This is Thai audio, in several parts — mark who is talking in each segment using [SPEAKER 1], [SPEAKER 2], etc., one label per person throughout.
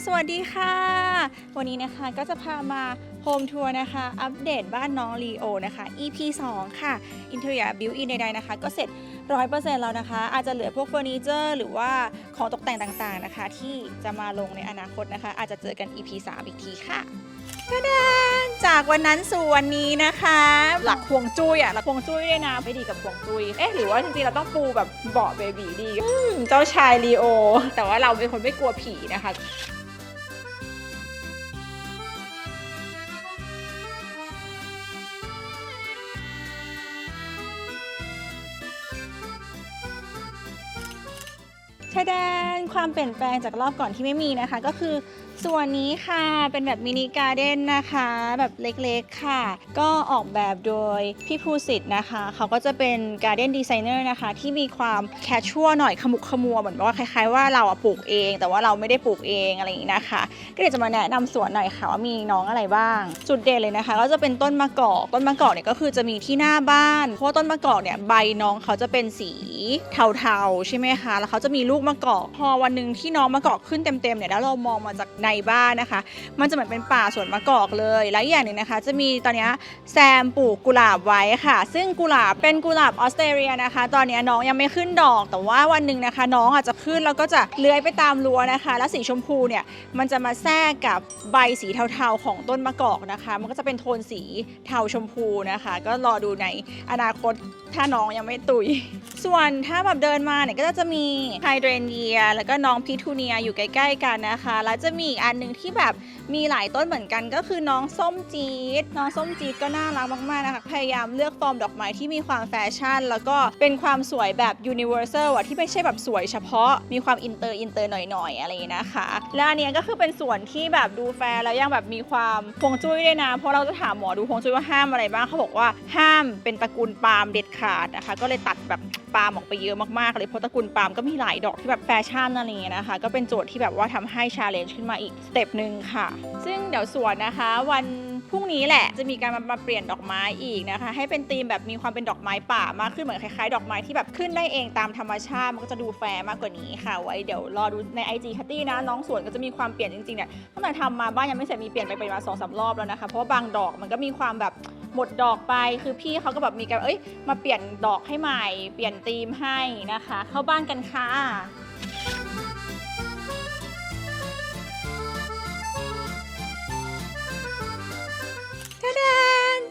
[SPEAKER 1] สวัสดีค่ะวันนี้นะคะก็จะพามาโฮมทัวร์นะคะอัปเดตบ้านน้องลีโอนะคะ EP 2 ค่ะ Interior Built-in ใดๆนะคะก็เสร็จ 100% แล้วนะคะอาจจะเหลือพวกเฟอร์นิเจอร์หรือว่าของตกแต่งต่างๆนะคะที่จะมาลงในอนาคตนะคะอาจจะเจอกัน EP 3 อีกทีค่ะจากวันนั้นสู่วันนี้นะคะหลักฮวงจุ้ยหลักฮวงจุ้ยด้วยนะไม่ดีกับฮวงจุ้ยหรือว่าจริงๆเราต้องปูแบบเบาะเบบีดีเจ้าชายลีโอแต่ว่าเราเป็นคนไม่กลัวผีนะคะแสดงความเปลี่ยนแปลงจากรอบก่อนที่ไม่มีนะคะก็คือส่วนนี้ค่ะเป็นแบบมินิการ์เด้นนะคะแบบเล็กๆค่ะก็ออกแบบโดยพี่ภูสิทธิ์นะคะเขาก็จะเป็นการ์เด้นดีไซเนอร์นะคะที่มีความแคชชัวหน่อยขมุกขมัวเหมือนว่าคล้ายๆว่าเราปลูกเองแต่ว่าเราไม่ได้ปลูกเองอะไรอย่างนี้นะคะก็เดี๋ยวจะมาแนะนำสวนหน่อยค่ะว่ามีน้องอะไรบ้างจุดเด่นเลยนะคะก็จะเป็นต้นมะกอกเนี่ยก็คือจะมีที่หน้าบ้านเพราะต้นมะกอกเนี่ยใบน้องเขาจะเป็นสีเทาๆใช่ไหมคะแล้วเขาจะมีลูกมะกอกพอวันนึงที่น้องมะกอกขึ้นเต็มๆเนี่ยแล้วเรามองมาจากในบ้านนะคะมันจะเหมือนเป็นป่าสวนมะกอกเลยและอย่างหนึ่งนะคะจะมีตอนนี้แซมปลูกกุหลาบไว้ค่ะซึ่งกุหลาบเป็นกุหลาบออสเตรเลียนะคะตอนนี้น้องยังไม่ขึ้นดอกแต่ว่าวันหนึ่งนะคะน้องอาจจะขึ้นแล้วก็จะเลื้อยไปตามรั้วนะคะแล้วสีชมพูเนี่ยมันจะมาแทรกกับใบสีเทาๆของต้นมะกอกนะคะมันก็จะเป็นโทนสีเทาชมพูนะคะก็รอดูในอนาคตถ้าน้องยังไม่ตุยส่วนถ้าแบบเดินมาเนี่ยก็จะมีไฮเดรเนียแล้วก็น้องพิทูเนียอยู่ใกล้ๆกันนะคะแล้วจะมีอีกอันนึงที่แบบมีหลายต้นเหมือนกันก็คือน้องส้มจี๊ดก็น่ารักมากๆนะคะพยายามเลือกฟอร์มดอกไม้ที่มีความแฟชั่นแล้วก็เป็นความสวยแบบยูนิเวอร์แซลที่ไม่ใช่แบบสวยเฉพาะมีความอินเตอร์หน่อยๆอะไรอย่างนี้นะคะแล้วอันนี้ก็คือเป็นสวนที่แบบดูแฟร์แล้วยังแบบมีความฮวงจุ้ยด้วยนะเพราะเราจะถามหมอดูฮวงจุ้ยว่าห้ามอะไรบ้างเขาบอกว่าห้ามเป็นตระกูลปาล์มเด็ดขาดนะคะก็เลยตัดแบบปาล์มออกไปเยอะมากๆเลยเพราะตระกูลปาล์มก็มีหลายดอกที่แบบแฟชั่นอะไรอย่างเงี้ยนะคะก็เป็นโจทย์ที่แบบว่าทำให้ชาเลนจ์ขึ้นมาอีกสเต็ปนึงค่ะซึ่งเดี๋ยวสวนนะคะวันพรุ่งนี้แหละจะมีการมาเปลี่ยนดอกไม้อีกนะคะให้เป็นธีมแบบมีความเป็นดอกไม้ป่ามากขึ้นเหมือนคล้ายๆดอกไม้ที่แบบขึ้นได้เองตามธรรมชาติมันก็จะดูแฟร์มากกว่านี้ค่ะไว้เดี๋ยวรอดูใน IG คัตตี้นะน้องสวนก็จะมีความเปลี่ยนจริงๆเนี่ยตั้งแต่ทำมาบ้านยังไม่เสร็จมีเปลี่ยนไปมา 2-3 รอบแล้วนะคะเพราะว่าบางดอกมันก็มีความแบบหมดดอกไปคือพี่เขาก็แบบมีการมาเปลี่ยนดอกให้ใหม่เปลี่ยนธีมให้นะคะเข้าบ้านกันค่ะ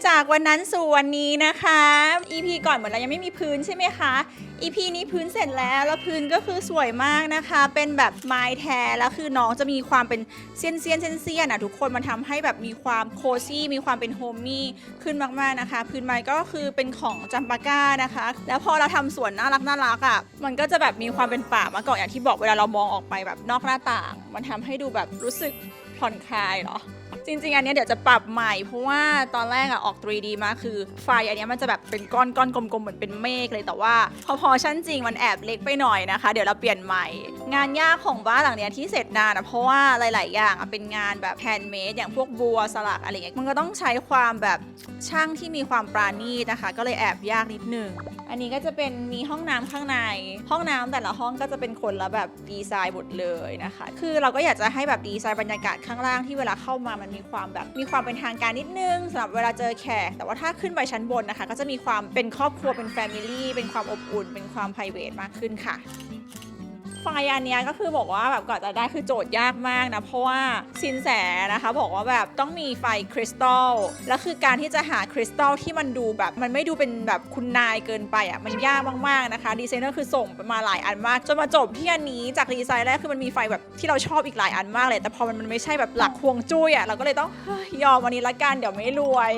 [SPEAKER 1] จากวันนั้นสู่วันนี้นะคะ EP ก่อนเหมือนเรายังไม่มีพื้นใช่ไหมคะ EP นี้พื้นเสร็จแล้วพื้นก็คือสวยมากนะคะเป็นแบบไม้แท้แล้วคือน้องจะมีความเป็นเสี้ยนทุกคนมันทำให้แบบมีความโคซี่มีความเป็นโฮมมี่ขึ้นมากๆนะคะพื้นไม้ก็คือเป็นของจัมปาก้านะคะแล้วพอเราทำสวนน่ารักมันก็จะแบบมีความเป็นป่ามะกอกอย่างที่บอกเวลาเรามองออกไปแบบนอกหน้าต่างมันทำให้ดูแบบรู้สึกผ่อนคลายเหรอจริงๆอันนี้เดี๋ยวจะปรับใหม่เพราะว่าตอนแรกออก 3D มาคือไฟอันนี้มันจะแบบเป็นก้อนกลมๆเหมือนเป็นเมฆเลยแต่ว่าพอชั้นจริงมันแอบเล็กไปหน่อยนะคะเดี๋ยวเราเปลี่ยนใหม่งานยากของบ้านหลังนี้ที่เสร็จนานเพราะว่าหลายๆอย่างเป็นงานแบบแฮนด์เมดอย่างพวกบัวสลักอะไรเงี้ยมันก็ต้องใช้ความแบบช่างที่มีความปราณีตนะคะก็เลยแอบยากนิดนึงอันนี้ก็จะเป็นมีห้องน้ำข้างในห้องน้ำแต่ละห้องก็จะเป็นคนละแบบดีไซน์หมดเลยนะคะคือเราก็อยากจะให้แบบดีไซน์บรรยากาศข้างล่างที่เวลาเข้ามามันมีความเป็นทางการนิดนึงสำหรับเวลาเจอแขกแต่ว่าถ้าขึ้นไปชั้นบนนะคะก็จะมีความเป็นครอบครัวเป็นแฟมิลี่เป็นความอบอุ่นเป็นความไพรเวทมากขึ้นค่ะไฟอันนี้ก็คือบอกว่าแบบก่อนจะได้คือโจทย์ยากมากนะเพราะว่าสินแสนะคะบอกว่าแบบต้องมีไฟคริสตัลแล้วคือการที่จะหาคริสตัลที่มันดูแบบมันไม่ดูเป็นแบบคุณนายเกินไปมันยากมากๆนะคะดีไซเนอร์คือส่งมาหลายอันมากจนมาจบที่อันนี้จากดีไซน์แรกคือมันมีไฟแบบที่เราชอบอีกหลายอันมากเลยแต่พอมันไม่ใช่แบบหลักฮวงจุ้ยเราก็เลยต้องยอมวันนี้ละกันเดี๋ยวไม่รวย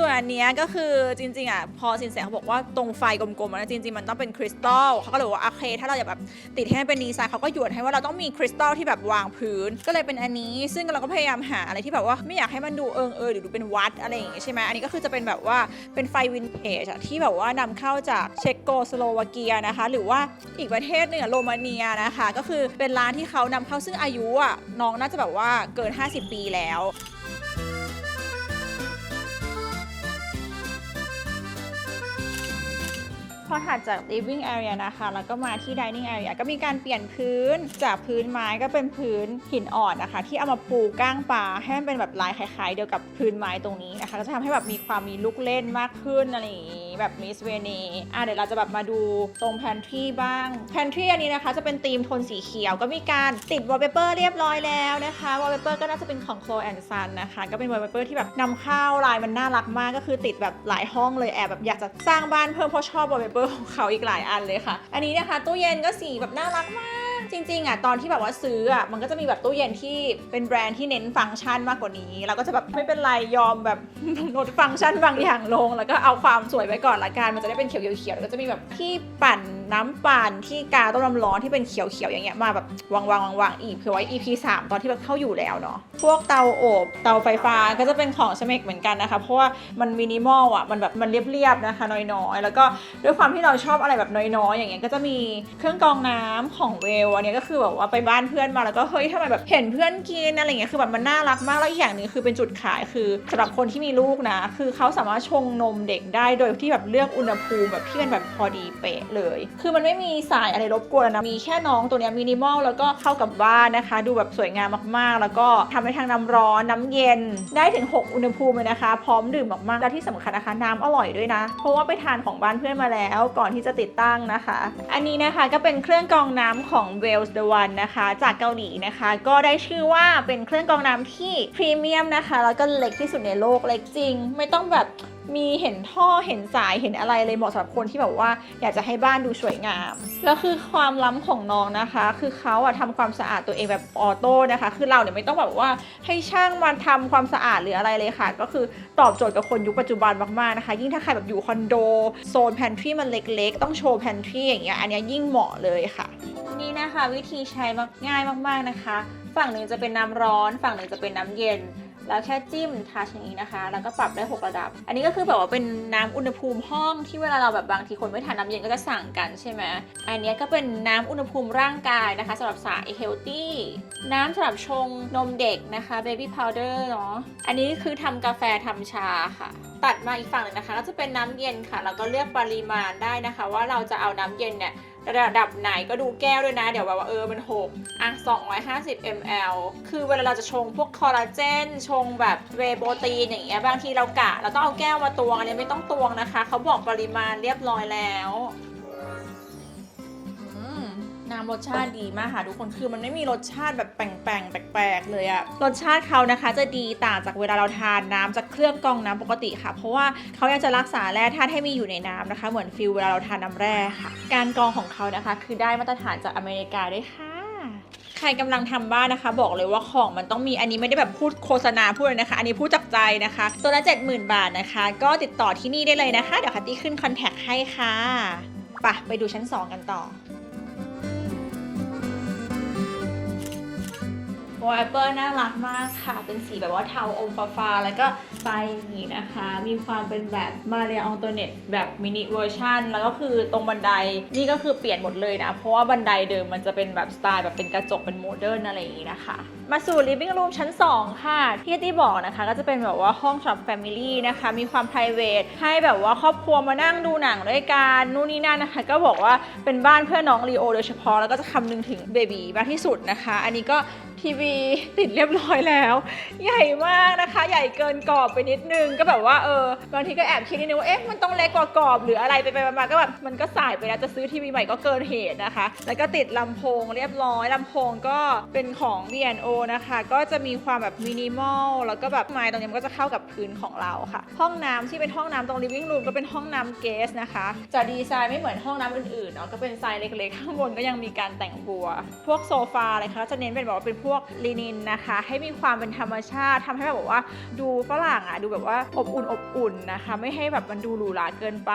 [SPEAKER 1] ส่วนอันนี้ก็คือจริงๆพอสินแสเขาบอกว่าตรงไฟกลมๆนะจริงๆมันต้องเป็นคริสตัลเขาก็เลยว่าโอเคถ้าเราอยากแบบติดให้เป็นดีไซน์เขาก็หยวนให้ว่าเราต้องมีคริสตัลที่แบบวางพื้นก็เลยเป็นอันนี้ซึ่งเราก็พยายามหาอะไรที่แบบว่าไม่อยากให้มันดูหรือดูเป็นวัดอะไรอย่างงี้ใช่ไหมอันนี้ก็คือจะเป็นแบบว่าเป็นไฟวินเทจที่แบบว่านำเข้าจากเช็กโกสโลวาเกียนะคะหรือว่าอีกประเทศนึงโรมาเนียนะคะก็คือเป็นร้านที่เขานำเข้าซึ่งอายุน้องน่าจะแบบว่าเกิน50 ปีแล้ว พอถัดจาก living area นะคะแล้วก็มาที่ dining area ก็มีการเปลี่ยนพื้นจากพื้นไม้ก็เป็นพื้นหินอ่อนนะคะที่เอามาปูก้างปลาให้มันเป็นแบบลายคล้ายๆเดียวกับพื้นไม้ตรงนี้นะคะก็จะทำให้แบบมีความมีลูกเล่นมากขึ้นอะไรอย่างนี้แบบมิสเวเน่เดี๋ยวเราจะแบบมาดูตรง pantry บ้าง pantry อันนี้นะคะจะเป็นธีมโทนสีเขียวก็มีการติด wallpaper เรียบร้อยแล้วนะคะ wallpaper ก็น่าจะเป็นของ Chloe and Son นะคะก็เป็น wallpaper ที่แบบนำเข้าลายมันน่ารักมากก็คือติดแบบหลายห้องเลยแอบแบบอยากจะสร้างบ้านเพิ่มเพราะชอบ wallpaper ของเขาอีกหลายอันเลยค่ะอันนี้นะคะตู้เย็นก็สีแบบน่ารักมากจริงๆตอนที่แบบว่าซื้อมันก็จะมีแบบตู้เย็นที่เป็นแบรนด์ที่เน้นฟังก์ชันมากกว่านี้เราก็จะแบบไม่เป็นไรยอมแบบลดฟังก์ชันบางอย่างลงแล้วก็เอาความสวยไว้ก่อนละกันมันจะได้เป็นเขียวๆแล้วก็จะมีแบบที่ปั่นน้ำปั่นที่กาต้มน้ำร้อนที่เป็นเขียวๆอย่างเงี้ยมาแบบวางอีกเผื่อไว้ EP 3ตอนที่แบบเข้าอยู่แล้วเนาะพวกเตาอบเตาไฟฟ้าก็จะเป็นของเชเมกเหมือนกันนะคะเพราะว่ามันมินิมอลมันแบบมันเรียบๆนะคะน้อยๆแล้วก็ด้วยความที่เราชอบอะไรแบบน้อยๆอย่างเงี้ยก็จะมีเครื่องกรองน้ำของเวลอันนี้ก็คือแบบว่าไปบ้านเพื่อนมาแล้วก็เฮ้ยทำไมแบบเห็นเพื่อนกินอะไรเงี้ยคือแบบมันน่ารักมากแล้วอีกอย่างนึงคือเป็นจุดขายคือสำหรับคนที่มีลูกนะคือเขาสามารถชงนมเด็กได้โดยที่แบบเลือกอุณหภูมิแบบที่เป็นแบบพอดีเป๊ะเลยคือมันไม่มีสายอะไรรบกวนนะมีแค่น้องตัวเนี้ยมินิมอลแล้วก็เข้ากับบ้านนะคะดูแบบสวยงามมากๆแล้วก็ทำให้ทางน้ำร้อนน้ำเย็นได้ถึง6อุณหภูมิเลยนะคะพร้อมดื่มมากๆและที่สำคัญนะคะน้ำอร่อยด้วยนะเพราะว่าไปทานของบ้านเพื่อนมาแล้วก่อนที่จะติดตั้งนะคะอันนี้นะคะก็เป็นเครื่องกรองน้ำของ Wells the One นะคะจากเกาหลีนะคะก็ได้ชื่อว่าเป็นเครื่องกรองน้ำที่พรีเมียมนะคะแล้วก็เล็กที่สุดในโลกเล็กจริงไม่ต้องแบบมีเห็นท่อเห็นสายเห็นอะไรเลยเหมาะสำหรับคนที่แบบว่าอยากจะให้บ้านดูสวยงามแล้วคือความล้ำของน้องนะคะคือเขาทำความสะอาดตัวเองแบบออโต้นะคะคือเราเนี่ยไม่ต้องแบบว่าให้ช่างมาทำความสะอาดหรืออะไรเลยค่ะก็คือตอบโจทย์กับคนยุคปัจจุบันมากๆนะคะยิ่งถ้าใครแบบอยู่คอนโดโซนแพนทรีมันเล็กๆต้องโชว์แพนทรีอย่างเงี้ยอันนี้ยิ่งเหมาะเลยค่ะนี่นะคะวิธีใช้ง่ายมากๆนะคะฝั่งหนึ่งจะเป็นน้ำร้อนฝั่งหนึ่งจะเป็นน้ำเย็นแล้วแค่จิ้มทัชอย่างนี้นะคะแล้วก็ปรับได้6ระดับอันนี้ก็คือแบบว่าเป็นน้ำอุณหภูมิห้องที่เวลาเราแบบบางทีคนไม่ทานน้ำเย็นก็จะสั่งกันใช่ไหมอันนี้ก็เป็นน้ำอุณหภูมิร่างกายนะคะสำหรับสายเฮลตี้น้ำสำหรับชงนมเด็กนะคะเบบี้พาวเดอร์เนาะอันนี้คือทำกาแฟทำชาค่ะตัดมาอีกฝั่งหนึ่งนะคะก็จะเป็นน้ำเย็นค่ะแล้วก็เลือกปริมาณได้นะคะว่าเราจะเอาน้ำเย็นเนี่ยระดับไหนก็ดูแก้วด้วยนะเดี๋ยวแบบว่ามัน6250 ml คือเวลาเราจะชงพวกคอลลาเจนชงแบบเวย์โปรตีนอย่างเงี้ยบางทีเรากะเราต้องเอาแก้วมาตวงอันนี้ไม่ต้องตวงนะคะเขาบอกปริมาณเรียบร้อยแล้วน้ำรสชาติดีมากค่ะทุกคนคือมันไม่มีรสชาติแบบแปลกๆเลยอะรสชาติเขานะคะจะดีต่างจากเวลาเราทานน้ำจากเครื่องกรองน้ำปกติค่ะเพราะว่าเขายังจะรักษาแร่ธาตุให้มีอยู่ในน้ำนะคะเหมือนฟิลเวลาเราทานน้ำแร่ค่ะการกรองของเขานะคะคือได้มาตรฐานจากอเมริกาด้วยค่ะใครกำลังทำบ้านนะคะบอกเลยว่าของมันต้องมีอันนี้ไม่ได้แบบพูดโฆษณาพูดเลยนะคะอันนี้พูดจากใจนะคะตัวละ 70,000 บาทนะคะก็ติดต่อที่นี่ได้เลยนะคะเดี๋ยวคัตตี้ขึ้นคอนแทคให้ค่ะไปดูชั้น2กันต่อวอลเปเปอร์น่ารักมากค่ะเป็นสีแบบว่าเทาอมฟ้าๆแล้วก็ไฟอย่างนี้นะคะมีความเป็นแบบมาเรียอองโตเนตแบบมินิเวอร์ชันแล้วก็คือตรงบันไดนี่ก็คือเปลี่ยนหมดเลยนะเพราะว่าบันไดเดิมมันจะเป็นแบบสไตล์แบบเป็นกระจกเป็นโมเดิร์นอะไรอย่างนี้นะคะมาสู่ living room ชั้น2ค่ะที่ตี้บอกนะคะก็จะเป็นแบบว่าห้องสำหรับ family นะคะมีความ private ให้แบบว่าครอบครัวมานั่งดูหนังด้วยกันนู่นนี่นั่นนะคะก็บอกว่าเป็นบ้านเพื่อน้องลีโอโดยเฉพาะแล้วก็จะคำนึงถึงเบบีมากที่สุดนะคะอันนี้ก็ทีวีติดเรียบร้อยแล้วใหญ่มากนะคะใหญ่เกินกรอบไปนิดนึงก็แบบว่าบางทีก็แอบคิดนิดนึงว่ามันต้องเล็กกว่ากรอบหรืออะไรไปมาก็แบบมันก็สายไปแล้วจะซื้อทีวีใหม่ก็เกินเหตุนะคะแล้วก็ติดลำโพงเรียบร้อยลำโพงก็เป็นของ B&O นะคะก็จะมีความแบบมินิมอลแล้วก็แบบไม้ตรงนี้มันก็จะเข้ากับพื้นของเราค่ะห้องน้ำที่เป็นห้องน้ำตรง living room ก็เป็นห้องน้ำเกสนะคะจะดีไซน์ไม่เหมือนห้องน้ำอื่นๆเนาะก็เป็นไซส์เล็กๆข้างบนก็ยังมีการแต่งบัวพวกโซฟาอะไรคะจะเน้นเป็นแบบว่าเป็นพวกลินินนะคะให้มีความเป็นธรรมชาติทำให้แบบว่าดูฝรั่งดูแบบว่าอบอุ่นนะคะไม่ให้แบบมันดูหรูหราเกินไป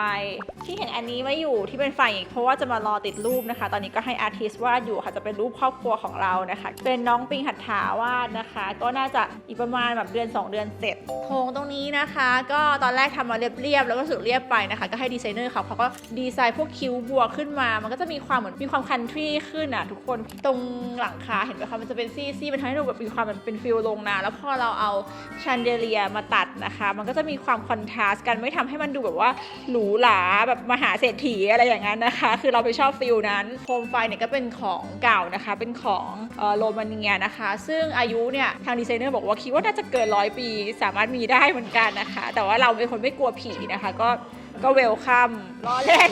[SPEAKER 1] ที่เห็นอันนี้ไว้อยู่ที่เป็นไฟอีกเพราะว่าจะมารอติดรูปนะคะตอนนี้ก็ให้อาร์ติสต์วาดอยู่ค่ะจะเป็นรูปครอบครัวของเรานะคะเป็นน้องปิงหัตถาวาดนะคะก็น่าจะอีกประมาณแบบเดือน2 เดือนเสร็จโถงตรงนี้นะคะก็ตอนแรกทำมาเรียบๆแล้วก็สุดเรียบไปนะคะก็ให้ดีไซเนอร์เขาก็ดีไซน์พวกคิ้วบัวขึ้นมามันก็จะมีความเหมือนมีความคันทรีขึ้นทุกคนตรงหลังคาเห็นไหมคะมันจะเป็นสี ซี่มันทำให้ดูแบบมีความแบบเป็นฟิลโรงนาแล้วพอเราเอาแชนเดเลียมาตัดนะคะมันก็จะมีความคอนทราสต์กันไม่ทำให้มันดูแบบว่าหรูหราแบบมหาเศรษฐีอะไรอย่างนั้นนะคะคือเราไปชอบฟิลนั้นโคมไฟเนี่ยก็เป็นของเก่านะคะเป็นของโรมาเนียนะคะซึ่งอายุเนี่ยทางดีไซเนอร์บอกว่าคิดว่าน่าจะเกิน100 ปีสามารถมีได้เหมือนกันนะคะแต่ว่าเราเป็นคนไม่กลัวผีนะคะก็เวลคัมล้อเล่น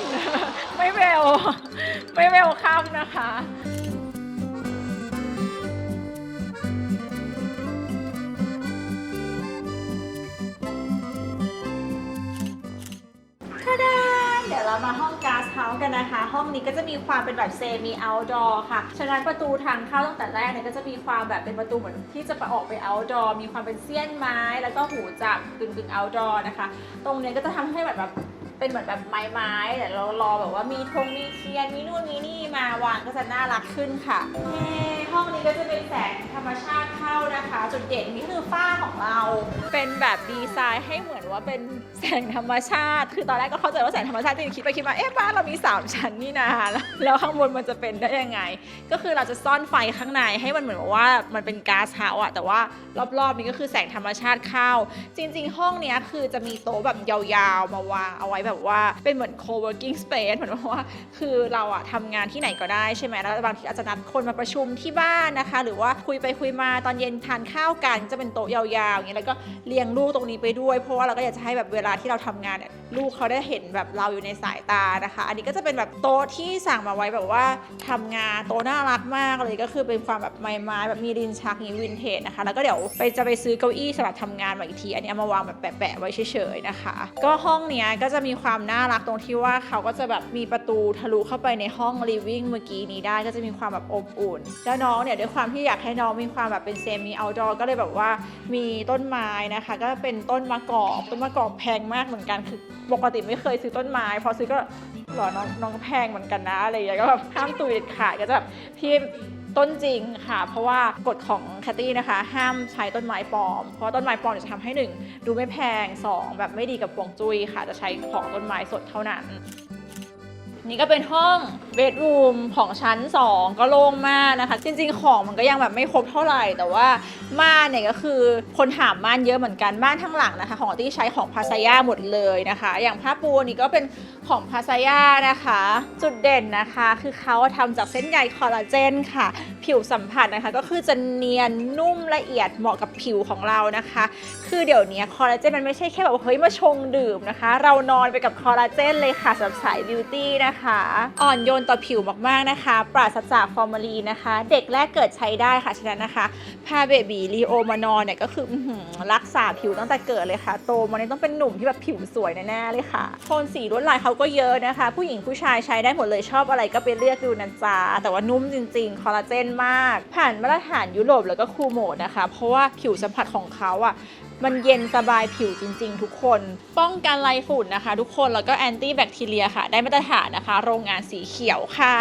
[SPEAKER 1] ไม่เวลคัมนะคะเดี๋ยวเรามาห้องก๊าซเฮาส์กันนะคะห้องนี้ก็จะมีความเป็นแบบเซมิเอาท์ดอร์ค่ะฉะนั้นประตูทางเข้าตั้งแต่แรกเนี่ยก็จะมีความแบบเป็นประตูเหมือนที่จะออกไปเอาท์ดอร์มีความเป็นเสี้ยนไม้แล้วก็หูจับกึ่งเอาท์ดอร์นะคะตรงนี้ก็จะทำให้แบบเป็นเหมือนแบบไม้แต่เรารอแบบว่ามีธงมีเทียนมีนู่นมีนี่มาวางก็จะน่ารักขึ้นค่ะห้องนี้ก็จะเป็นแสงธรรมชาติเข้านะคะจุดเด่นนี่คือฝ้าของเราเป็นแบบดีไซน์ให้เหมือนว่าเป็นแสงธรรมชาติคือตอนแรกก็เข้าใจว่าแสงธรรมชาติจริงคิดไปคิดมาบ้านเรามี3 ชั้นนี่นาแล้วข้างบนมันจะเป็นได้ยังไงก็คือเราจะซ่อนไฟข้างในให้มันเหมือนว่ามันเป็นก๊าซเฮาส์อะแต่ว่ารอบๆนี้ก็คือแสงธรรมชาติเข้าจริงๆห้องนี้คือจะมีโต๊ะแบบยาวๆมาวางเอาไว้แบบว่าเป็นเหมือน co-working space เหมือนว่าคือเราอะทำงานที่ไหนก็ได้ใช่ไหมแล้วบางทีอาจจะนัดคนมาประชุมที่บ้านนะคะหรือว่าคุยไปคุยมาตอนเย็นทานข้าวกันจะเป็นโต๊ะยาวๆอย่างเงี้ยแล้วก็เลี้ยงลูกตรงนี้ไปด้วยเพราะว่าเราก็อยากจะให้แบบเวลาที่เราทำงานเนี่ยลูกเขาได้เห็นแบบเราอยู่ในสายตานะคะอันนี้ก็จะเป็นแบบโต๊ะที่สั่งมาไว้แบบว่าทำงานโต๊ะน่ารักมากเลยก็คือเป็นความแบบไม้แบบมีลิ้นชักอย่างวินเทจนะคะแล้วก็เดี๋ยวจะไปซื้อเก้าอี้สำหรับทำงานมาอีกทีอันนี้เอามาวางแบบแปะๆไว้เฉยๆนะคะก็ห้องเนี้ยก็จะมีความน่ารักตรงที่ว่าเขาก็จะแบบมีประตูทะลุเข้าไปในห้องลิฟวิ่งเมื่อกี้นี้ได้ก็จะมีความแบบอบอุ่นแล้วน้องเนี่ยด้วยความที่อยากให้น้องมีความแบบเป็นเซมิเอาท์ดอร์ก็เลยแบบว่ามีต้นไม้นะคะก็เป็นต้นมะกอกแพงมากเหมือนกันคือปกติไม่เคยซื้อต้นไม้พอซื้อก็หรอน้องแพงเหมือนกันนะอะไรอย่างเงี้ยก็แบบห้ามตุยเด็ดขาดก็จะแบบพี่ต้นจริงค่ะเพราะว่ากฎของแคตตี้นะคะห้ามใช้ต้นไม้ปลอมเพราะต้นไม้ปลอมจะทำให้1ดูไม่แพง2แบบไม่ดีกับฮวงจุ้ยค่ะจะใช้ของต้นไม้สดเท่านั้นนี่ก็เป็นห้องเบดรูมของชั้น2ก็โล่งมากนะคะจริงๆของมันก็ยังแบบไม่ครบเท่าไหร่แต่ว่าม่านเนี่ยก็คือคนถามม่านเยอะเหมือนกันม่านทั้งหลังนะคะของที่ใช้ของพาซาย่าหมดเลยนะคะอย่างผ้าปูนี่ก็เป็นของพาซาย่านะคะจุดเด่นนะคะคือเขาทำจากเส้นใยคอลลาเจนค่ะผิวสัมผัสนะคะก็คือจะเนียนนุ่มละเอียดเหมาะกับผิวของเรานะคะคือเดี๋ยวนี้คอลลาเจนมันไม่ใช่แค่แบบเฮ้ยมาชงดื่มนะคะเรานอนไปกับคอลลาเจนเลยค่ะสำหรับสายบิวตี้นะคะอ่อนโยนต่อผิวมากๆนะคะปราศจากฟอร์มาลีนนะคะเด็กแรกเกิดใช้ได้ค่ะฉะนั้นนะคะพาเบบีลีโอมานอนเนี่ยก็คือรักษาผิวตั้งแต่เกิดเลยค่ะโตมาเนี่ยต้องเป็นหนุ่มที่แบบผิวสวยแน่ๆเลยค่ะโทนสีลวดลายเขาก็เยอะนะคะผู้หญิงผู้ชายใช้ได้หมดเลยชอบอะไรก็ไปเลือกดูนะจ๊ะแต่ว่านุ่มจริงๆคอลลาเจนมากผ่านมาตรฐานยุโรปแล้วก็คูลโหมดนะคะเพราะว่าผิวสัมผัสของเขาอ่ะมันเย็นสบายผิวจริงๆทุกคนป้องกันไรฝุ่นนะคะทุกคนแล้วก็แอนตี้แบคทีเรียค่ะได้มาตรฐานนะคะโรงงานสีเขียวค่ะ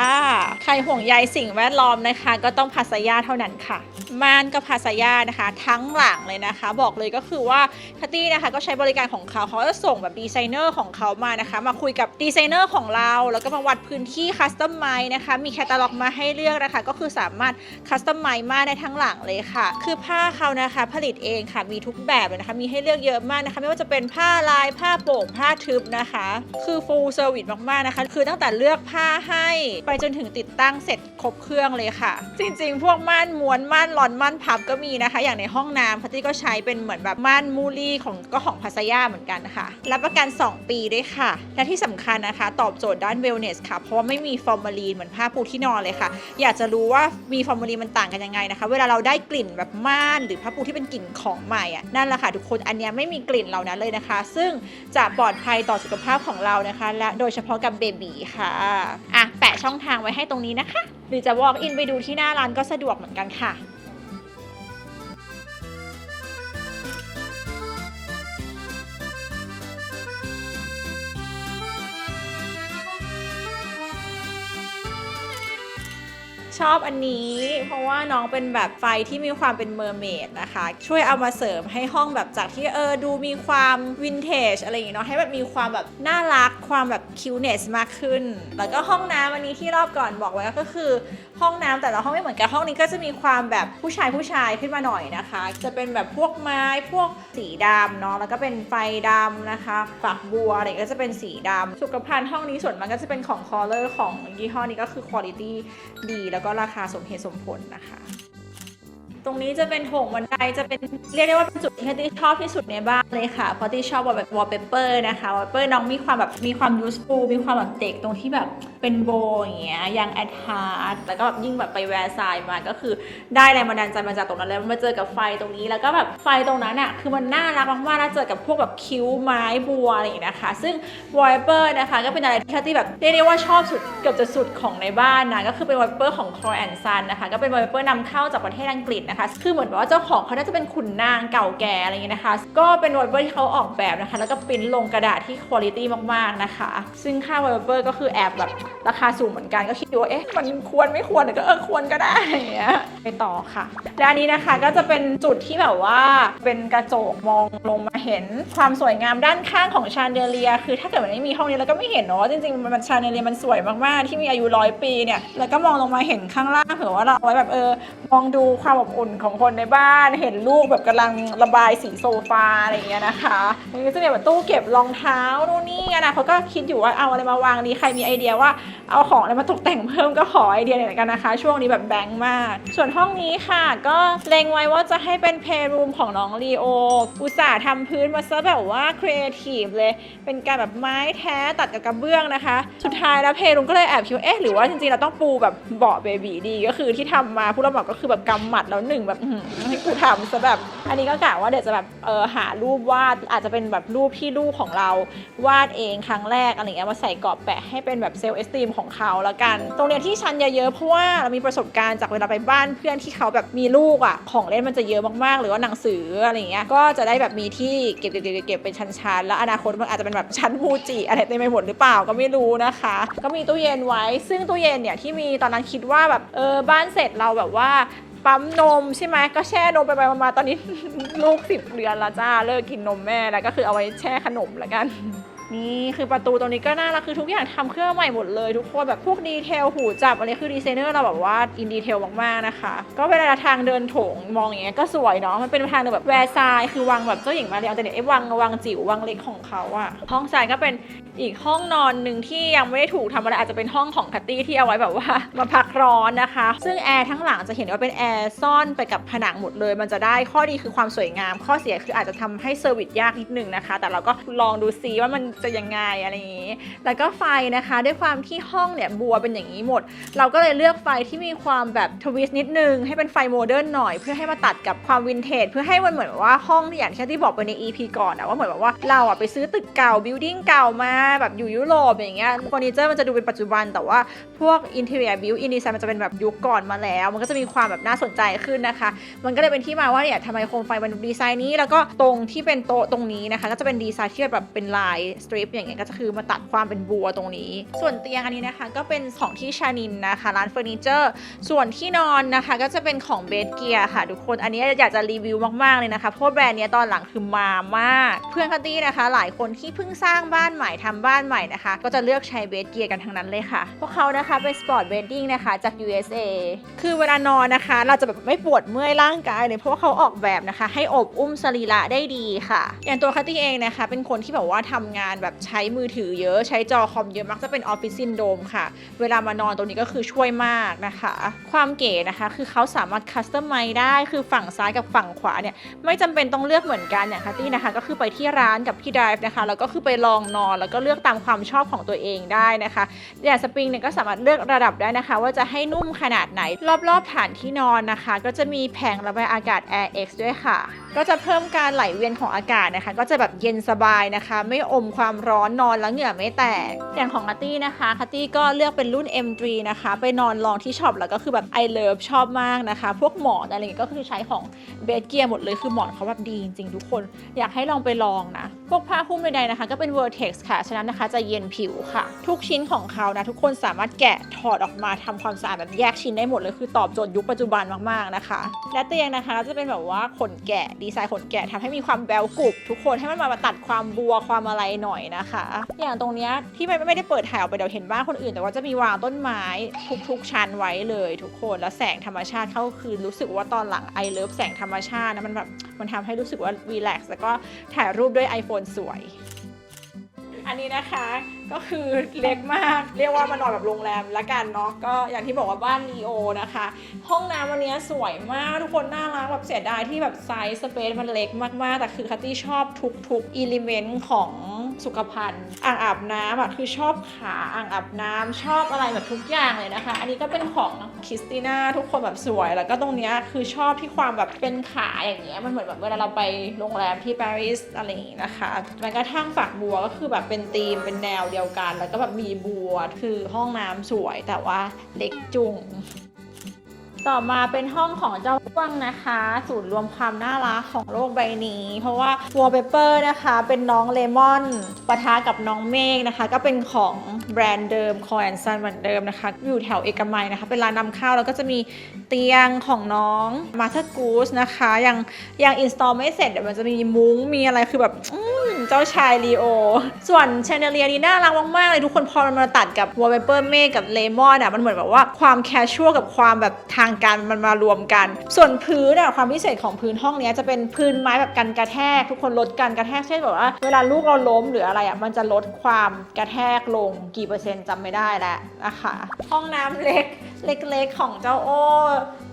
[SPEAKER 1] ใครห่วงใยสิ่งแวดล้อมนะคะก็ต้องพาซาย่าเท่านั้นค่ะม่านก็พาซาย่านะคะทั้งหลังเลยนะคะบอกเลยก็คือว่าคัตตี้นะคะก็ใช้บริการของเขาจะส่งแบบดีไซเนอร์ของเขามานะคะมาคุยกับดีไซเนอร์ของเราแล้วก็มาวัดพื้นที่คัสตอมไมซ์นะคะมีแคตตาล็อกมาให้เลือกนะคะก็คือสามารถคัสตอมไมซ์มาได้ทั้งหลังเลยค่ะคือผ้าเขานะคะผลิตเองค่ะมีทุกแบบเลยนะคะมีให้เลือกเยอะมากนะคะไม่ว่าจะเป็นผ้าลายผ้าโป่งผ้าทึบนะคะคือ full service มากๆนะคะคือตั้งแต่เลือกผ้าให้ไปจนถึงติดตั้งเสร็จครบเครื่องเลยค่ะจริงๆพวกม่านม้วนม่านลอนม่านพับก็มีนะคะอย่างในห้องน้ำพัตตี้ก็ใช้เป็นเหมือนแบบม่านมูลี่ของพาซาย่าเหมือนกันนะคะรับประกัน2 ปีด้วยค่ะและที่สำคัญนะคะตอบโจทย์ด้าน wellness ค่ะเพราะว่าไม่มีฟอร์มาลีนเหมือนผ้าปูที่นอนเลยค่ะอยากจะรู้ว่ามีฟอร์มาลีนมันต่างกันยังไงนะคะเวลาเราได้กลิ่นแบบม่านหรือผ้าปูที่เป็นกลิ่นของใหม่อ่ะนั่นแหละค่ะทุกคนอันนี้ไม่มีกลิ่นเหล่านั้นเลยนะคะซึ่งจะปลอดภัยต่อสุขภาพของเรานะคะและโดยเฉพาะกับเบบีค่ะแปะช่องทางไว้ให้ตรงนี้นะคะหรือจะ walk in ไปดูที่หน้าร้านก็สะดวกเหมือนกันค่ะชอบอันนี้เพราะว่าน้องเป็นแบบไฟที่มีความเป็นเมอร์เมดนะคะช่วยเอามาเสริมให้ห้องแบบจากที่ดูมีความวินเทจอะไรอย่างเงี้ยเนาะให้แบบมีความแบบน่ารักความแบบคิวเนสมากขึ้นแล้วก็ห้องน้ำอันนี้ที่รอบก่อนบอกไว้ก็คือ ห้องน้ำแต่ละห้องไม่เหมือนกันห้องนี้ก็จะมีความแบบผู้ชายขึ้นมาหน่อยนะคะจะเป็นแบบพวกไม้พวกสีดำเนาะแล้วก็เป็นไฟดำนะคะฝักบัวอะไรก็จะเป็นสีดำสุขภัณฑ์ห้องนี้ส่วนมันก็จะเป็นของคอลเลอร์ของยี่ห้อนี้ก็คือคุณภาพดีแล้วก็ราคาสมเหตุสมผลนะคะตรงนี้จะเป็นโถงบันไดจะเป็นเรียกได้ว่าเป็นจุดที่ตี้ชอบที่สุดในบ้านเลยค่ะเพราะที่ชอบแบบวอลเปเปอร์นะคะวอลเปเปอร์น้องมีความยูสฟูลมีความแบบเด็กตรงที่แบบเป็นโบอย่างเงี้ยยังแอดฮาร์ดแล้วก็ยิ่งแบบไปแวร์ซายมาก็คือได้แรงบันดาลใจมาจากตรงนั้นแล้วมาเจอกับไฟตรงนี้แล้วก็แบบไฟตรงนั้นอ่ะคือมันน่ารักมากๆแล้วเจอกับพวกแบบคิ้วไม้บัวอะไรอย่างเงี้ยนะคะซึ่งวอลเปเปอร์นะคะก็เป็นอะไรที่แบบเรียกได้ว่าชอบสุดเกือบจะสุดของในบ้านนะก็คือเป็นวอลเปเปอร์ของ Cole & Son นะคะก็เป็นวอลเปเปอร์นำเข้าจากประเทศอังกฤษนะคะคือเหมือนว่าเจ้าของเขาน่าจะเป็นขุนนางเก่าแก่อะไรอย่างเงี้ยนะคะก็เป็นวอลเปเปอร์ที่เขาออกแบบนะคะแล้วก็ปริ้นลงกระดาษที่คุณภาพมากๆนะคะซึ่งค่าวอลเปเปอร์ก็คือแอบแบบราคาสูงเหมือนกันก็คิดอยู่ว่ามันควรไม่ควรแต่ก็ควรก็ได้อย่างเงี้ยไปต่อค่ะและอันนี้นะคะก็จะเป็นจุดที่แบบว่าเป็นกระจกมองลงมาเห็นความสวยงามด้านข้างของชาเดเลียคือถ้าเกิดมันไม่มีห้องนี้เราก็ไม่เห็นเนาะจริงๆมันชาเดเลียมันสวยมากๆที่มีอายุ100 ปีเนี่ยแล้วก็มองลงมาเห็นข้างล่างเผื่อว่าเราไว้แบบมองดูความอบอุ่นของคนในบ้านเห็นลูกแบบกำลังระบายสีโซฟาอะไรอย่างเงี้ยนะคะมันก็จะมีแบบตู้เก็บรองเท้านู่นนี่นะเขาก็คิดอยู่ว่าเอาอะไรมาวางดีใครมีไอเดียว่าเอาของอะไรมาตกแต่งเพิ่มก็ขอไอเดียหน่อยกันนะคะช่วงนี้แบบแบงค์มากส่วนห้องนี้ค่ะก็เล็งไว้ว่าจะให้เป็นเพลย์รูมของน้องลีโออุตส่าห์ทำพื้นมาซะแบบว่าครีเอทีฟเลยเป็นการแบบไม้แท้ตัดกับกระเบื้องนะคะสุดท้ายแล้วเพลย์รูมก็เลยแอบคิดว่าหรือว่าจริงๆเราต้องปูแบบเบาะเบบีดีก็คือที่ทำมาผู้รับเหมาก็คือแบบกำหมัดแล้วหนึ่งแบบให้กูทำซะแบบอันนี้ก็กะว่าเดี๋ยวจะแบบหารูปวาดอาจจะเป็นแบบรูปที่ลูกของเราวาดเองครั้งแรกอะไรเงี้ยมาใส่กรอบแปะให้เป็นแบบเซลล์เอสตีมของเขาแล้วกันตรงเนี้ยที่ชั้นเยอะๆเพราะว่าเรามีประสบการณ์จากเวลาไปบ้านเพื่อนที่เขาแบบมีลูกอ่ะของเล่นมันจะเยอะมากๆหรือว่าหนังสืออะไรเงี้ยก็จะได้แบบมีที่เก็บเป็นชั้นๆแล้วอนาคตมันอาจจะเป็นแบบชั้นมูจิอะไรเต็มไปหมดหรือเปล่าก็ไม่รู้นะคะก็มีตู้เย็นไว้ซึ่งตู้เย็นเนี่ยที่มีตอนนั้นคิดว่าแบบบ้านเสร็จเราแบบว่าปั๊มนมใช่ไหมก็แช่นมไปมาตอนนี้ ลูก10 เดือนแล้วจ้าเลิกกินนมแม่แล้วก็คือเอาไว้แช่ขนมแล้วกันนี่คือประตูตรงนี้ก็น่ารักคือทุกอย่างทำเครื่องใหม่หมดเลยทุกคนแบบพวกดีเทลหูจับอะไรคือดีไซเนอร์เราแบบว่าอินดีเทลมากๆนะคะก็เวลาทางเดินโถงมองอย่างเงี้ยก็สวยเนาะมันเป็นทางเดินแบบแวร์ซายคือวางแบบเจ้าหญิงมาเรียงแต่เนี่ยวางจิ๋ววางเล็กของเขาอะห้องทรายก็เป็นอีกห้องนอนหนึ่งที่ยังไม่ได้ถูกทำอะไรอาจจะเป็นห้องของคัตตี้ที่เอาไว้แบบว่ามาพักร้อนนะคะซึ่งแอร์ทั้งหลังจะเห็นว่าเป็นแอร์ซ่อนไปกับผนังหมดเลยมันจะได้ข้อดีคือความสวยงามข้อเสียคืออาจจะทำให้เซอร์วิสยากนิดนึงนะคะแต่เราก็ลองดูซิว่ามันจะยังไงอะไรอย่างนี้แล้วก็ไฟนะคะด้วยความที่ห้องเนี่ยบัวเป็นอย่างนี้หมดเราก็เลยเลือกไฟที่มีความแบบทวิสต์นิดนึงให้เป็นไฟโมเดิร์นหน่อยเพื่อให้มาตัดกับความวินเทจเพื่อให้มันเหมือนว่าห้องอย่างที่บอกไปใน EP ก่อนนะว่าเหมือนแบบว่าเราไปซื้อตึกเก่าบิลดิ้งเก่ามาแบบอยู่ยุโรปอย่างเงี้ยเฟอร์นิเจอร์มันจะดูเป็นปัจจุบันแต่ว่าพวกอินเทอร์เนียบิวอินดีไซน์มันจะเป็นแบบยุคก่อนมาแล้วมันก็จะมีความแบบน่าสนใจขึ้นนะคะมันก็เลยเป็นที่มาว่าเนี่ยทำไมโคมไฟมันดีไซน์นี้แล้วก็ตรงที่เป็นโต๊ะตรงนี้นะคะก็จะเป็นดีไซน์ที่แบบเป็นลายสตริปอย่างเงี้ยก็จะคือมาตัดความเป็นบัวตรงนี้ส่วนเตียงอันนี้นะคะก็เป็นของที่ชานินนะคะร้านเฟอร์นิเจอร์ส่วนที่นอนนะคะก็จะเป็นของเบสเกียร์ค่ะทุกคนอันนี้อยากจะรีวิวมากๆเลยนะคะเพราะแบรนด์นี้ตอนหลังคือมามากเพื่อนคัตตี้นะคะหลายคนที่เพิ่งสร้างบ้านใหม่ทำบ้านใหม่นะคะก็จะเลือกใช้เบสเกียร์กันทั้งนั้นเลยค่ะพวกเขานะคะเป็นสปอร์ตเบดดิ้งนะคะจาก USA คือเวลานอนนะคะเราจะแบบไม่ปวดเมื่อยร่างกายเลยเพราะว่าเขาออกแบบนะคะให้อบอุ้มสรีระได้ดีค่ะอย่างตัวคัตตี้เองนะคะเป็นคนที่แบบว่าทำงานแบบใช้มือถือเยอะใช้จอคอมเยอะมักจะเป็นออฟฟิศซินโดรมค่ะเวลามานอนตรงนี้ก็คือช่วยมากนะคะความเก๋นะคะคือเขาสามารถคัสตอมไมซ์ได้คือฝั่งซ้ายกับฝั่งขวาเนี่ยไม่จำเป็นต้องเลือกเหมือนกันอย่างคัตตี้นะคะก็คือไปที่ร้านกับพี่ไดฟ์นะคะแล้วก็คือไปลองนอนแล้วก็เลือกตามความชอบของตัวเองได้นะคะอย่างสปริงเนี่ยก็สามารถเลือกระดับได้นะคะว่าจะให้นุ่มขนาดไหนรอบๆฐานที่นอนนะคะก็จะมีแผงระบายอากาศ Air X ด้วยค่ะก็จะเพิ่มการไหลเวียนของอากาศนะคะก็จะแบบเย็นสบายนะคะไม่อมความร้อนนอนแล้วเหงื่อไม่แตกอย่างของคัตตี้นะคะคัตตี้ก็เลือกเป็นรุ่น M3 นะคะไปนอนลองที่ช็อปแล้วก็คือแบบ I love ชอบมากนะคะพวกหมอนอะไรก็คือใช้ของเบสเกียร์หมดเลยคือหมอนเขาแบบดีจริงๆทุกคนอยากให้ลองไปลองนะพวกผ้าหุ้มใดๆนะคะก็เป็น Vertex ค่ะฉะนั้นนะคะจะเย็นผิวค่ะทุกชิ้นของเขานะทุกคนสามารถแกะถอดออกมาทำความสะอาดแบบแยกชิ้นได้หมดเลยคือตอบโจทย์ยุคปัจจุบันมากๆนะคะและเตียงนะคะจะเป็นแบบว่าขนแกะดีไซน์ขนแกะทำให้มีความแบวกรุบทุกคนให้มันมาตัดความบัวความอะไรหน่อย อยนะคะ อย่างตรงเนี้ยที่ไม่ได้เปิดถ่ายออกไปเดี๋ยวเห็นบ้านคนอื่นแต่ว่าจะมีวางต้นไม้ทุกๆชั้นไว้เลยทุกคนแล้วแสงธรรมชาติเข้าคืนรู้สึกว่าตอนหลังไอเลิฟแสงธรรมชาตินะมันทำให้รู้สึกว่ารีแลกซ์แล้วก็ถ่ายรูปด้วย iPhone สวยอันนี้นะคะก็คือเล็กมากเรียกว่ามานอนแบบโรงแรมละกันเนาะก็อย่างที่บอกว่าบ้านลีโอนะคะห้องน้ำวันนี้สวยมากทุกคนน่ารักแบบเสียดายที่แบบไซส์สเปซมันเล็กมากๆแต่คือคัตตี้ชอบทุกอิเลเมนต์ของสุขภัณฑ์อ่างอาบน้ำคือชอบขาอ่างอาบน้ำชอบอะไรแบบทุกอย่างเลยนะคะอันนี้ก็เป็นของคริสติน่าทุกคนแบบสวยแล้วก็ตรงนี้คือชอบที่ความแบบเป็นขาอย่างเงี้ยมันเหมือนแบบเวลาเราไปโรงแรมที่ปารีสอะไรอย่างงี้นะคะแม้กระทั่งฝักบัวก็คือแบบเป็นธีมเป็นแนวเดียวกันแล้วก็แบบมีบัวคือห้องน้ำสวยแต่ว่าเล็กจุงต่อมาเป็นห้องของเจ้าอ้วงนะคะศูนย์รวมความน่ารักของโลกใบนี้เพราะว่าวอลเปเปอร์นะคะเป็นน้องเลมอนปะทะกับน้องเมฆนะคะก็เป็นของแบรนด์เดิมคอแอนซันเหมือนเดิมนะคะอยู่แถวเอกมัยนะคะเป็นร้านนำเข้าแล้วก็จะมีเตียงของน้องมาเธอร์กูสนะคะยังอินสตอลไม่เสร็จเดี๋ยวมันจะมีมุ้งมีอะไรคือแบบเจ้าชายลีโอส่วนแชนเดเลียนี่น่ารักมากๆเลยทุกคนพอมันมาตัดกับวอลเปเปอร์เมฆกับเลมอนมันเหมือนแบบว่าความแคชชวลกับความแบบทางการมันมารวมกันส่วนพื้นความพิเศษของพื้นห้องนี้จะเป็นพื้นไม้แบบกันกระแทกทุกคนลดกันกระแทกเช่นแบบว่าเวลาลูกเราล้มหรืออะไรมันจะลดความกระแทกลงกี่เปอร์เซ็นต์จำไม่ได้แล้วนะคะห้องน้ำเล็กของเจ้าโอ้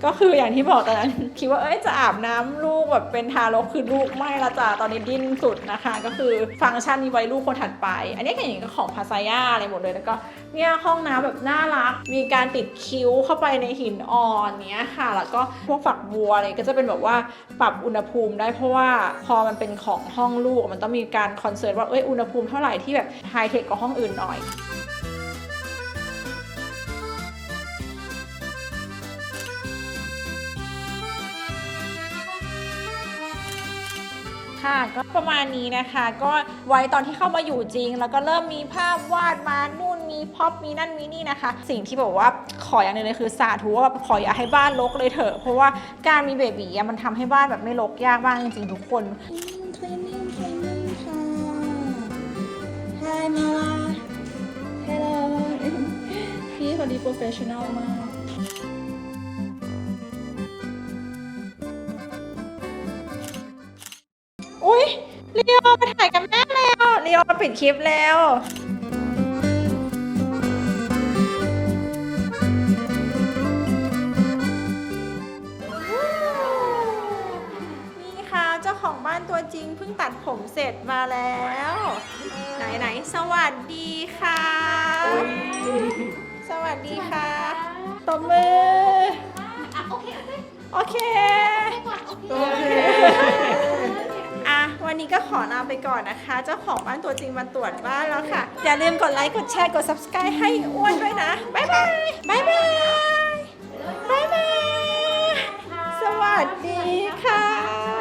[SPEAKER 1] ก็คืออย่างที่บอกตอนนั้นคิดว่าจะอาบน้ำลูกแบบเป็นทารกคือลูกไม่ละจ้ะตอนนี้ดิ้นสุดนะคะก็คือฟังก์ชันนี้ไว้ลูกคนถัดไปอันนี้อย่างก็ของพาซาย่าอะไรหมดเลยแล้วก็เนี่ยห้องน้ำแบบน่ารักมีการติดคิ้วเข้าไปในหินอ่อนเนี้ยค่ะแล้วก็พวกฝักบัวอะไรก็จะเป็นแบบว่าปรับอุณหภูมิได้เพราะว่าพอมันเป็นของห้องลูกมันต้องมีการคอนเซิร์นว่าอุณหภูมิเท่าไหร่ที่แบบไฮเทคกว่าห้องอื่นหน่อยก็ประมาณนี้นะคะก็ไว้ตอนที่เข้ามาอยู่จริงแล้วก็เริ่มมีภาพวาดมานู่นมีพ็อปมีนั่นมีนี่นะคะสิ่งที่บอกว่าขออย่างหนึ่งเลยคือสาธุว่าขออย่าให้บ้านรกเลยเถอะเพราะว่าการมีเบบีมันทำให้บ้านแบบไม่รกยากมากจริงๆทุกคนคลีนนิ่งค่ะ Hi Mama Hello พี่คนนี้โปรเฟชชั่นอลมากอุ๊ยเรียวมาถ่ายกับแม่แล้วเรียวมาปิดคลิปแล้วนี่ค่ะเจ้าของบ้านตัวจริงเพิ่งตัดผมเสร็จมาแล้วไหนสวัสดีค่ะสวัสดีค่ะตบมือโอเควันนี้ก็ขอลาไปก่อนนะคะเจ้าของบ้านตัวจริงมาตรวจบ้านแล้วค่ะอย่าลืมกดไลค์กดแชร์กด subscribe ให้อ้วนด้วยนะบ๊ายบายสวัสดีค่ะ